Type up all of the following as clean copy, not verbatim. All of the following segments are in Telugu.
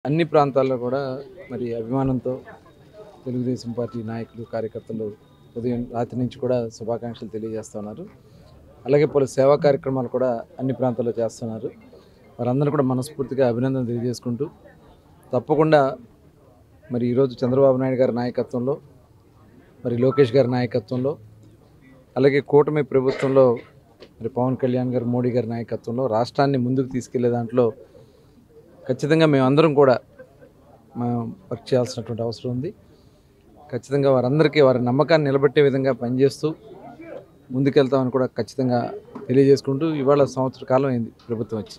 అన్ని ప్రాంతాల్లో కూడా మరి అభిమానంతో తెలుగుదేశం పార్టీ నాయకులు కార్యకర్తలు ఉదయం రాత్రి నుంచి కూడా శుభాకాంక్షలు తెలియజేస్తున్నారు. అలాగే పలు సేవా కార్యక్రమాలు కూడా అన్ని ప్రాంతాల్లో చేస్తున్నారు. వారందరూ కూడా మనస్ఫూర్తిగా అభినందనలు తెలియజేసుకుంటూ తప్పకుండా మరి ఈరోజు చంద్రబాబు నాయుడు గారి నాయకత్వంలో మరి లోకేష్ గారి నాయకత్వంలో అలాగే కూటమి ప్రభుత్వంలో మరి పవన్ కళ్యాణ్ గారు మోడీ గారి నాయకత్వంలో రాష్ట్రాన్ని ముందుకు తీసుకెళ్లే దాంట్లో ఖచ్చితంగా మేమందరం కూడా వర్క్ చేయాల్సినటువంటి అవసరం ఉంది. ఖచ్చితంగా వారందరికీ వారి నమ్మకాన్ని నిలబెట్టే విధంగా పనిచేస్తూ ముందుకెళ్తామని కూడా ఖచ్చితంగా తెలియజేసుకుంటూ ఇవాళ సంవత్సర కాలం అయింది ప్రభుత్వం వచ్చి.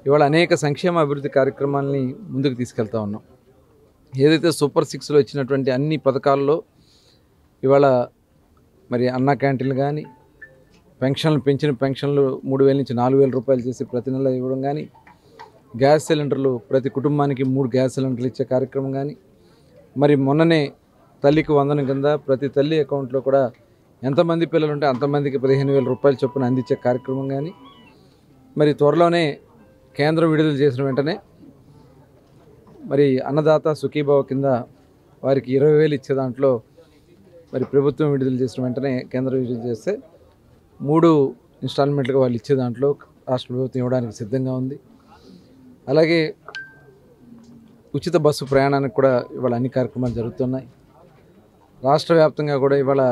ఇవాళ అనేక సంక్షేమ అభివృద్ధి కార్యక్రమాలని ముందుకు తీసుకెళ్తా ఉన్నాం. ఏదైతే సూపర్ 6లో ఇచ్చినటువంటి అన్ని పథకాల్లో ఇవాళ మరి అన్నా క్యాంటీన్లు కానీ పెన్షన్లు పెంచిన పెన్షన్లు 3,000 నుంచి 4,000 రూపాయలు చేసి ప్రతి నెల ఇవ్వడం కానీ గ్యాస్ సిలిండర్లు ప్రతి కుటుంబానికి 3 గ్యాస్ సిలిండర్లు ఇచ్చే కార్యక్రమం కానీ మరి మొన్ననే తల్లికి వందనం కింద ప్రతి తల్లి అకౌంట్లో కూడా ఎంతమంది పిల్లలు ఉంటే అంతమందికి 15,000 రూపాయలు చొప్పున అందించే కార్యక్రమం కానీ మరి త్వరలోనే కేంద్రం విడుదల చేసిన వెంటనే మరి అన్నదాత సుఖీభావ కింద వారికి 20,000 ఇచ్చే దాంట్లో మరి ప్రభుత్వం విడుదల చేసిన వెంటనే కేంద్రం విడుదల చేస్తే 3 ఇన్స్టాల్మెంట్లుగా వాళ్ళు ఇచ్చే దాంట్లో రాష్ట్ర ప్రభుత్వం ఇవ్వడానికి సిద్ధంగా ఉంది. అలాగే ఉచిత బస్సు ప్రయాణానికి కూడా ఇవాళ అన్ని కార్యక్రమాలు జరుగుతున్నాయి. రాష్ట్ర వ్యాప్తంగా కూడా ఇవాళ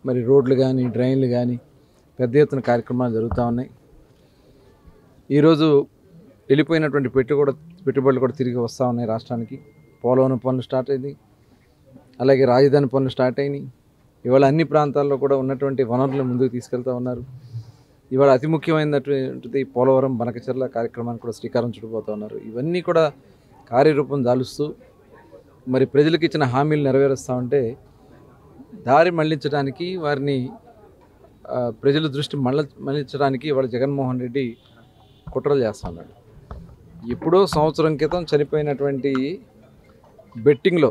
మరి రోడ్లు కానీ డ్రైన్లు కానీ పెద్ద ఎత్తున కార్యక్రమాలు జరుగుతూ ఉన్నాయి. ఈరోజు వెళ్ళిపోయినటువంటి పెట్టుబడులు కూడా తిరిగి వస్తూ ఉన్నాయి రాష్ట్రానికి. పోలవరం పనులు స్టార్ట్ అయింది, అలాగే రాజధాని పనులు స్టార్ట్ అయినాయి. ఇవాళ అన్ని ప్రాంతాల్లో కూడా ఉన్నటువంటి వనరులను ముందుకు తీసుకెళ్తూ ఉన్నారు. ఇవాళ అతి ముఖ్యమైనటువంటిది పోలవరం బనకచెర్ల కార్యక్రమాన్ని కూడా శ్రీకారం చుట్టుపోతూ ఉన్నారు. ఇవన్నీ కూడా కార్యరూపం దాలుస్తూ మరి ప్రజలకు ఇచ్చిన హామీలు నెరవేరుస్తూ ఉంటే దారి మళ్లించడానికి వారిని ప్రజల దృష్టి మళ్లించడానికి ఇవాళ జగన్మోహన్ రెడ్డి కుట్రలు చేస్తూ ఉన్నాడు. ఎప్పుడో సంవత్సరం క్రితం చనిపోయినటువంటి బెట్టింగ్లో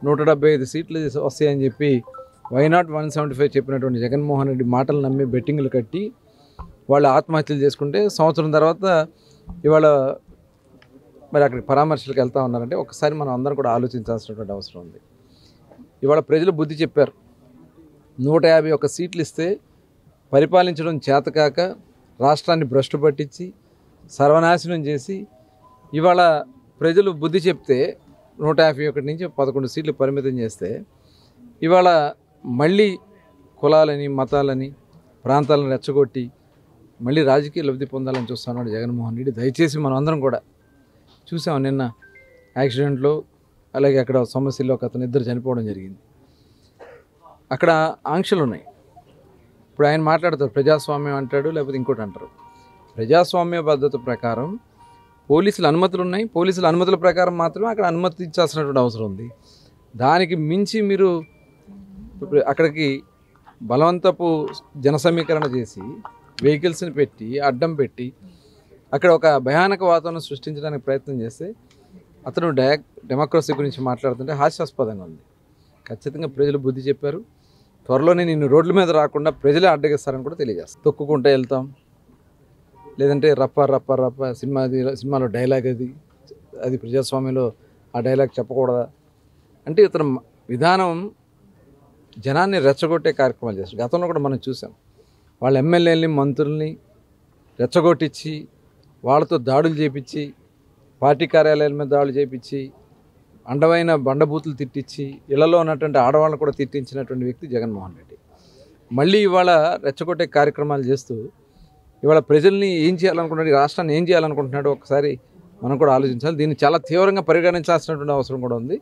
175 సీట్లు వస్తాయని చెప్పి వైనాట్ 175 చెప్పినటువంటి జగన్మోహన్ రెడ్డి మాటలు నమ్మి బెట్టింగ్లు కట్టి వాళ్ళు ఆత్మహత్యలు చేసుకుంటే సంవత్సరం తర్వాత ఇవాళ మరి అక్కడికి పరామర్శలకు వెళ్తూ ఉన్నారంటే ఒకసారి మనం అందరం కూడా ఆలోచించాల్సినటువంటి అవసరం ఉంది. ఇవాళ ప్రజలు బుద్ధి చెప్పారు. 151 సీట్లు ఇస్తే పరిపాలించడం చేతకాక రాష్ట్రాన్ని భ్రష్టు పట్టించి సర్వనాశనం చేసి ఇవాళ ప్రజలు బుద్ధి చెప్తే 151 నుంచి 11 సీట్లు పరిమితం చేస్తే ఇవాళ మళ్ళీ కులాలని మతాలని ప్రాంతాలను రెచ్చగొట్టి మళ్ళీ రాజకీయ లబ్ధి పొందాలని చూస్తున్నాడు జగన్మోహన్ రెడ్డి. దయచేసి మనం అందరం కూడా చూసాం. నిన్న యాక్సిడెంట్లో అలాగే అక్కడ సమస్యల్లో ఒక అతను 2 చనిపోవడం జరిగింది. అక్కడ ఆంక్షలు ఉన్నాయి. ఇప్పుడు ఆయన మాట్లాడతారు ప్రజాస్వామ్యం అంటాడు, లేకపోతే ఇంకోటి అంటారు. ప్రజాస్వామ్య పద్ధతి ప్రకారం పోలీసుల అనుమతులు ఉన్నాయి. పోలీసుల అనుమతుల ప్రకారం మాత్రమే అక్కడ అనుమతి ఇచ్చాల్సినటువంటి అవసరం ఉంది. దానికి మించి మీరు అక్కడికి బలవంతపు జన సమీకరణ చేసి వెహికల్స్ని పెట్టి అడ్డం పెట్టి అక్కడ ఒక భయానక వాతావరణం సృష్టించడానికి ప్రయత్నం చేస్తే అతను డెమోక్రసీ గురించి మాట్లాడుతుంటే హాస్యాస్పదంగా ఉంది. ఖచ్చితంగా ప్రజలు బుద్ధి చెప్పారు. త్వరలోనే నిన్ను రోడ్ల మీద రాకుండా ప్రజలే అడ్డగిస్తారని కూడా తెలియజేస్తాం. తొక్కుకుంటూ వెళ్తాం, లేదంటే రప్ప రప్ప రప్ప సినిమాలో డైలాగ్ అది ప్రజాస్వామ్యంలో ఆ డైలాగ్ చెప్పకూడదా అంటే ఇతను విధానం జనాన్ని రెచ్చగొట్టే కార్యక్రమాలు చేస్తారు. గతంలో కూడా మనం చూసాం. వాళ్ళ ఎమ్మెల్యేలని మంత్రుల్ని రెచ్చగొట్టించి వాళ్ళతో దాడులు చేపించి పార్టీ కార్యాలయాల మీద దాడులు చేపించి అండమైన బండబూతులు తిట్టించి ఇళ్లలో ఉన్నటువంటి ఆడవాళ్ళని కూడా తిట్టించినటువంటి వ్యక్తి జగన్మోహన్ రెడ్డి. మళ్ళీ ఇవాళ రెచ్చగొట్టే కార్యక్రమాలు చేస్తూ ఇవాళ ప్రజల్ని ఏం చేయాలనుకుంటున్నాడు, రాష్ట్రాన్ని ఏం చేయాలనుకుంటున్నాడో ఒకసారి మనం కూడా ఆలోచించాలి. దీన్ని చాలా తీవ్రంగా పరిగణించాల్సినటువంటి అవసరం కూడా ఉంది.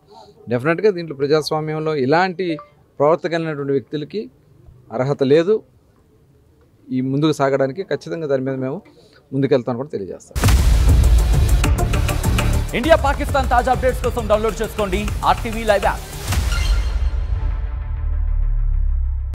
డెఫినెట్గా దీంట్లో ప్రజాస్వామ్యంలో ఇలాంటి ప్రవర్తన కలిగినటువంటి వ్యక్తులకి అర్హత లేదు. ఈ ముందుకు సాగడానికి ఖచ్చితంగా దాని మీద మేము ముందుకెళ్తామని కూడా తెలియజేస్తాం. ఇండియా పాకిస్తాన్ తాజా అప్డేట్స్ కోసం డౌన్లోడ్ చేసుకోండి RTV లైవ్ యాప్.